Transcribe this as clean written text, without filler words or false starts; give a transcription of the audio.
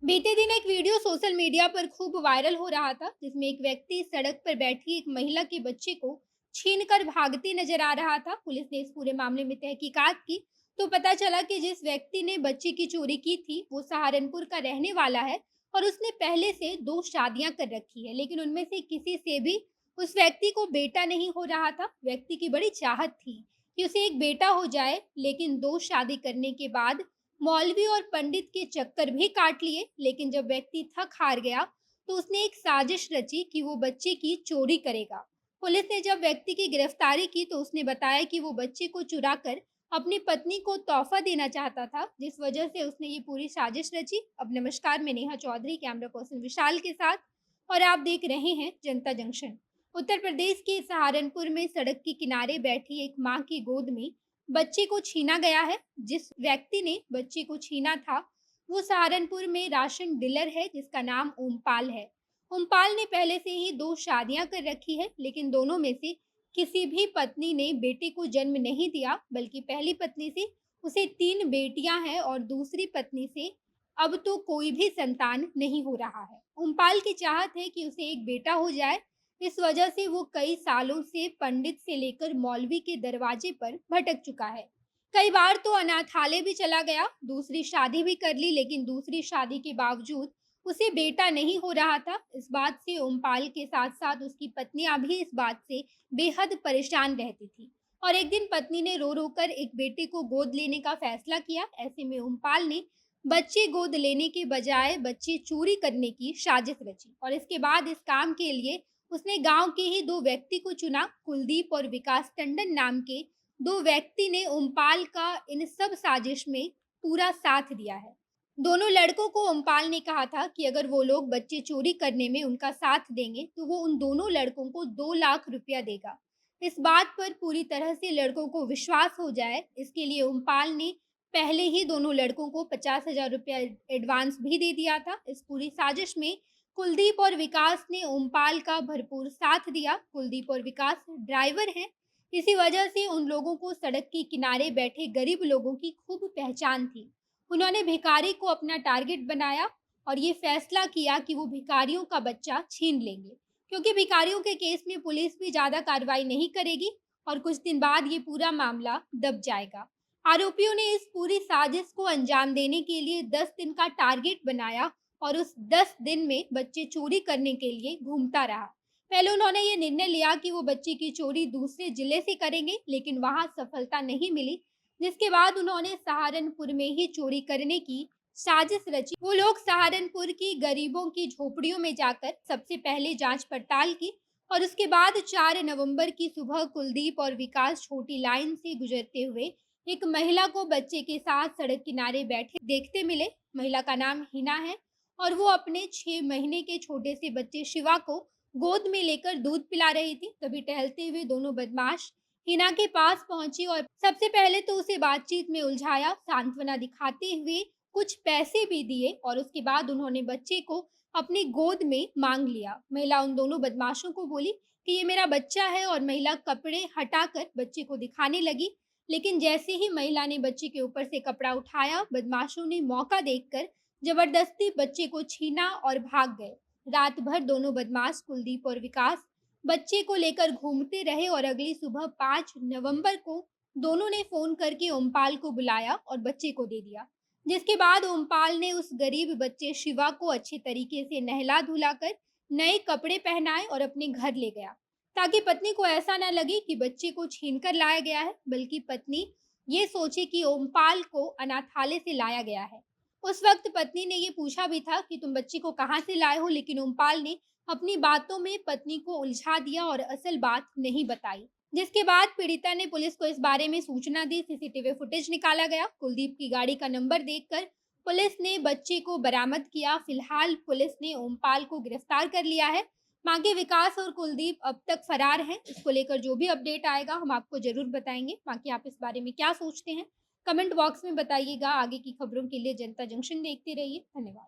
बीते दिन एक वीडियो सोशल मीडिया पर खूब वायरल हो रहा था जिसमें एक व्यक्ति सड़क पर बैठी एक महिला के बच्चे को छीनकर भागते नजर आ रहा था। पुलिस ने इस पूरे मामले में तहकीकात की तो पता चला कि जिस व्यक्ति ने बच्चे की चोरी की थी वो सहारनपुर का रहने वाला है और उसने पहले से दो शादियां कर रखी है, लेकिन उनमें से किसी से भी उस व्यक्ति को बेटा नहीं हो रहा था। व्यक्ति की बड़ी चाहत थी कि उसे एक बेटा हो जाए, लेकिन दो शादी करने के बाद मौलवी और पंडित के चक्कर भी काट लिए, लेकिन जब व्यक्ति थक हार गया तो उसने एक साजिश रची कि वो बच्चे की चोरी करेगा। पुलिस ने जब व्यक्ति की गिरफ्तारी की तो उसने बताया कि वो बच्चे को चुराकर अपनी पत्नी को तोहफा देना चाहता था, जिस वजह से उसने ये पूरी साजिश रची। अब नमस्कार, मैं नेहा चौधरी कैमरा पर्सन विशाल के साथ और आप देख रहे हैं जनता जंक्शन। उत्तर प्रदेश के सहारनपुर में सड़क के किनारे बैठी एक मां की गोद में बच्चे को छीना गया है। जिस व्यक्ति ने बच्चे को छीना था वो सहारनपुर में राशन डीलर है जिसका नाम ओमपाल है। ओमपाल ने पहले से ही दो शादियां कर रखी है, लेकिन दोनों में से किसी भी पत्नी ने बेटे को जन्म नहीं दिया, बल्कि पहली पत्नी से उसे तीन बेटियां हैं और दूसरी पत्नी से अब तो कोई भी संतान नहीं हो रहा है। ओमपाल की चाहत है कि उसे एक बेटा हो जाए। इस वजह से वो कई सालों से पंडित से लेकर मौलवी के दरवाजे पर भटक चुका है। कई बार तो अनाथालय भी चला गया, दूसरी शादी भी कर ली, लेकिन दूसरी शादी के बावजूद उसे बेटा नहीं हो रहा था। इस बात से ओमपाल के साथ साथ उसकी पत्नियां भी इस बात से बेहद परेशान रहती थी और एक दिन पत्नी ने रो रो कर एक बेटे को गोद लेने का फैसला किया। ऐसे में ओमपाल ने बच्चे गोद लेने के बजाय बच्चे चोरी करने की साजिश रची और इसके बाद इस काम के लिए उसने गांव के ही दो व्यक्ति को चुना। कुलदीप और विकास टंडन नाम के दो व्यक्ति ने ओमपाल का इन सब साजिश में पूरा साथ दिया है। दोनों लड़कों को ओमपाल ने कहा था कि अगर वो लोग बच्चे चोरी करने में उनका साथ देंगे तो वो उन दोनों लड़कों को 2 लाख रुपया देगा। इस बात पर पूरी तरह से लड़कों को विश्वास हो जाए, इसके लिए ओमपाल ने पहले ही दोनों लड़कों को 50,000 रुपया एडवांस भी दे दिया था। इस पूरी साजिश में कुलदीप और विकास ने ओमपाल का भरपूर साथ दिया। कुलदीप और विकास ड्राइवर हैं, इसी वजह से उन लोगों को सड़क के किनारे बैठे गरीब लोगों की खूब पहचान थी। उन्होंने भिखारी को अपना टारगेट बनाया और ये फैसला किया कि वो भिखारियों का बच्चा छीन लेंगे, क्योंकि भिखारियों के केस में पुलिस भी ज़्यादा कार्रवाई नहीं करेगी और कुछ दिन बाद ये पूरा मामला दब जाएगा। आरोपियों ने इस पूरी साजिश को अंजाम देने के लिए 10 दिन का टारगेट बनाया और उस 10 दिन में बच्चे चोरी करने के लिए घूमता रहा। पहले उन्होंने ये निर्णय लिया कि वो बच्चे की चोरी दूसरे जिले से करेंगे, लेकिन वहां सफलता नहीं मिली, जिसके बाद उन्होंने सहारनपुर में ही चोरी करने की साजिश रची। वो लोग सहारनपुर की गरीबों की झोपड़ियों में जाकर सबसे पहले जांच पड़ताल की और उसके बाद 4 नवंबर की सुबह कुलदीप और विकास छोटी लाइन से गुजरते हुए एक महिला को बच्चे के साथ सड़क किनारे बैठे देखते मिले। महिला का नाम हिना है और वो अपने 6 महीने के छोटे से बच्चे शिवा को गोद में लेकर दूध पिला रही थी। तभी टहलते हुए दोनों बदमाश हिना के पास पहुंची और सबसे पहले तो उसे बातचीत में उलझाया, सांत्वना दिखाते हुए कुछ पैसे भी दिए और उसके बाद उन्होंने बच्चे को अपनी गोद में मांग लिया। महिला उन दोनों बदमाशों को बोली कि ये मेरा बच्चा है और महिला कपड़े हटाकर बच्चे को दिखाने लगी, लेकिन जैसे ही महिला ने बच्चे के ऊपर से कपड़ा उठाया, बदमाशों ने मौका देखकर जबरदस्ती बच्चे को छीना और भाग गए। रात भर दोनों बदमाश कुलदीप और विकास बच्चे को लेकर घूमते रहे और अगली सुबह 5 नवंबर को दोनों ने फोन करके ओमपाल को बुलाया और बच्चे को दे दिया, जिसके बाद ओमपाल ने उस गरीब बच्चे शिवा को अच्छे तरीके से नहला धुलाकर नए कपड़े पहनाए और अपने घर ले गया, ताकि पत्नी को ऐसा न लगे कि बच्चे को छीन कर लाया गया है, बल्कि पत्नी ये सोचे कि ओमपाल को अनाथालय से लाया गया है। उस वक्त पत्नी ने ये पूछा भी था कि तुम बच्चे को कहाँ से लाए हो, लेकिन ओमपाल ने अपनी बातों में पत्नी को उलझा दिया और असल बात नहीं बताई, जिसके बाद पीड़िता ने पुलिस को इस बारे में सूचना दी। सीसीटीवी फुटेज निकाला गया। कुलदीप की गाड़ी का नंबर देखकर पुलिस ने बच्चे को बरामद किया। फिलहाल पुलिस ने ओमपाल को गिरफ्तार कर लिया है। बाकी विकास और कुलदीप अब तक फरार हैं। इसको लेकर जो भी अपडेट आएगा हम आपको जरूर बताएंगे। बाकी आप इस बारे में क्या सोचते हैं कमेंट बॉक्स में बताइएगा। आगे की खबरों के लिए जनता जंक्शन देखते रहिए। धन्यवाद।